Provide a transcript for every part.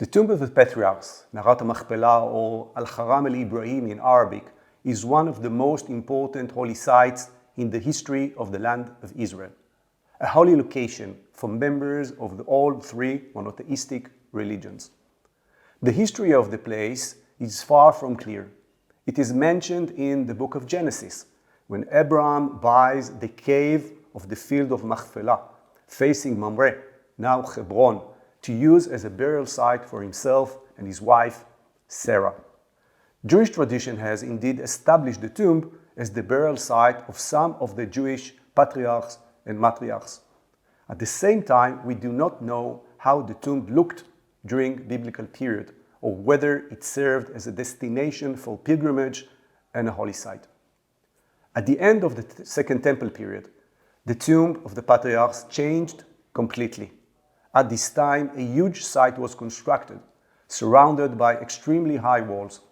The tomb of the patriarchs, Marat al-Machpelah or Al-Haram al-Ibrahim in Arabic, is one of the most important holy sites in the history of the land of Israel, a holy location for members of all three monotheistic religions. The history of the place is far from clear. It is mentioned in the book of Genesis, when Abraham buys the cave of the field of Machpelah, facing Mamre, now Hebron, to use as a burial site for himself and his wife, Sarah. Jewish tradition has indeed established the tomb as the burial site of some of the Jewish patriarchs and matriarchs. At the same time, we do not know how the tomb looked during biblical period, or whether it served as a destination for pilgrimage and a holy site. At the end of the Second Temple period, the tomb of the patriarchs changed completely. At this time, a huge site was constructed, surrounded by extremely high walls.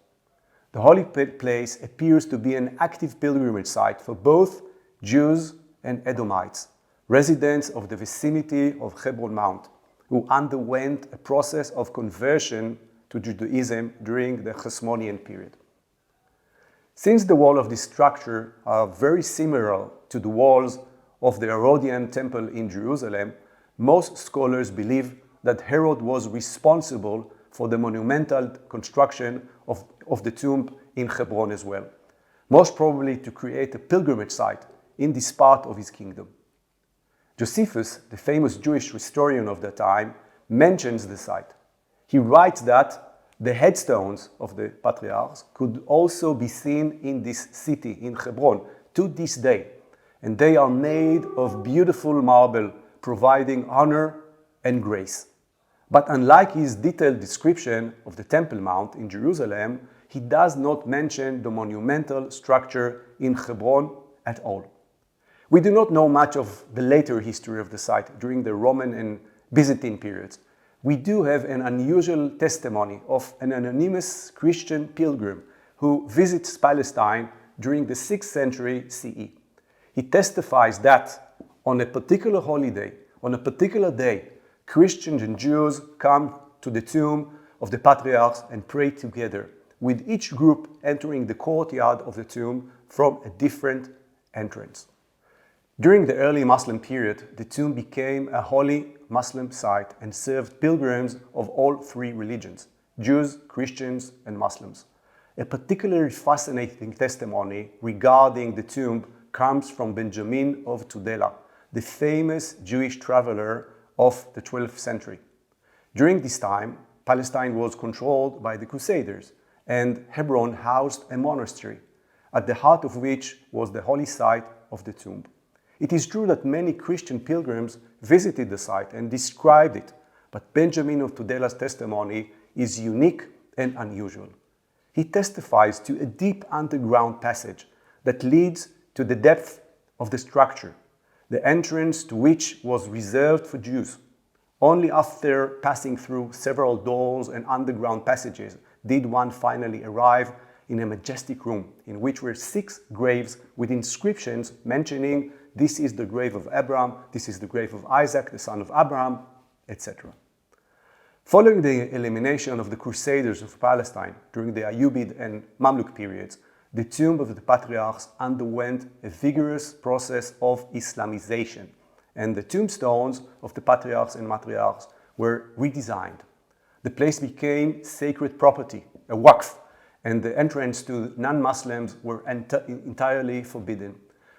The holy place appears to be an active pilgrimage site for both Jews and Edomites, residents of the vicinity of Hebron Mount, who underwent a process of conversion to Judaism during the Hasmonean period. Since the walls of this structure are very similar to the walls of the Herodian temple in Jerusalem, most scholars believe that Herod was responsible for the monumental construction of the tomb in Hebron as well, most probably to create a pilgrimage site in this part of his kingdom. Josephus, the famous Jewish historian of the time, mentions the site. He writes that the headstones of the patriarchs could also be seen in this city, in Hebron, to this day, and they are made of beautiful marble, providing honor and grace. But unlike his detailed description of the Temple Mount in Jerusalem, he does not mention the monumental structure in Hebron at all. We do not know much of the later history of the site during the Roman and Byzantine periods. We do have an unusual testimony of an anonymous Christian pilgrim who visits Palestine during the 6th century CE. He testifies that on a particular holiday, on a particular day, Christians and Jews come to the tomb of the patriarchs and pray together, with each group entering the courtyard of the tomb from a different entrance. During the early Muslim period, the tomb became a holy Muslim site and served pilgrims of all three religions, Jews, Christians, and Muslims. A particularly fascinating testimony regarding the tomb comes from Benjamin of Tudela, the famous Jewish traveler of the 12th century. During this time, Palestine was controlled by the Crusaders, and Hebron housed a monastery, at the heart of which was the holy site of the tomb. It is true that many Christian pilgrims visited the site and described it, but Benjamin of Tudela's testimony is unique and unusual. He testifies to a deep underground passage that leads to the depth of the structure, the entrance to which was reserved for Jews. Only after passing through several doors and underground passages did one finally arrive in a majestic room in which were 6 graves with inscriptions mentioning this is the grave of Abraham, this is the grave of Isaac, the son of Abraham, etc. Following the elimination of the Crusaders of Palestine during the Ayyubid and Mamluk periods, the tomb of the patriarchs underwent a vigorous process of Islamization, and the tombstones of the patriarchs and matriarchs were redesigned. The place became sacred property, a waqf, and the entrance to non-Muslims were entirely forbidden.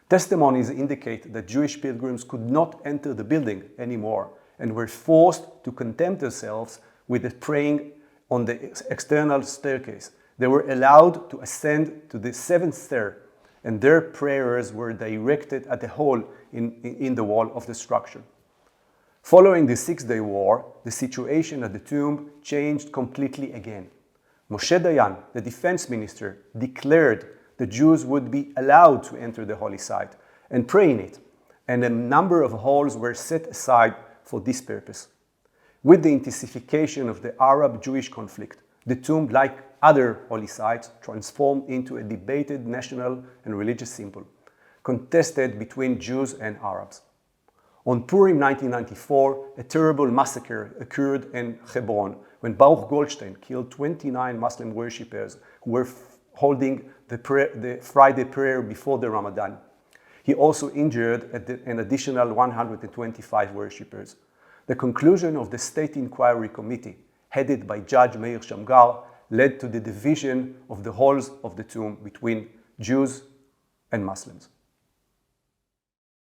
Testimonies indicate that Jewish pilgrims could not enter the building anymore and were forced to content themselves with praying on the external staircase. They were allowed to ascend to the 7th stair, and their prayers were directed at a hole in the wall of the structure. Following the 6-day war, the situation at the tomb changed completely again. Moshe Dayan, the defense minister, declared the Jews would be allowed to enter the holy site and pray in it, and a number of halls were set aside for this purpose. With the intensification of the Arab-Jewish conflict, the tomb, like other holy sites, transformed into a debated national and religious symbol, contested between Jews and Arabs. On Purim 1994, a terrible massacre occurred in Hebron when Baruch Goldstein killed 29 Muslim worshippers who were holding the Friday prayer before the Ramadan. He also injured an additional 125 worshippers. The conclusion of the State Inquiry Committee, headed by Judge Meir Shamgar, led to the division of the halls of the tomb between Jews and Muslims.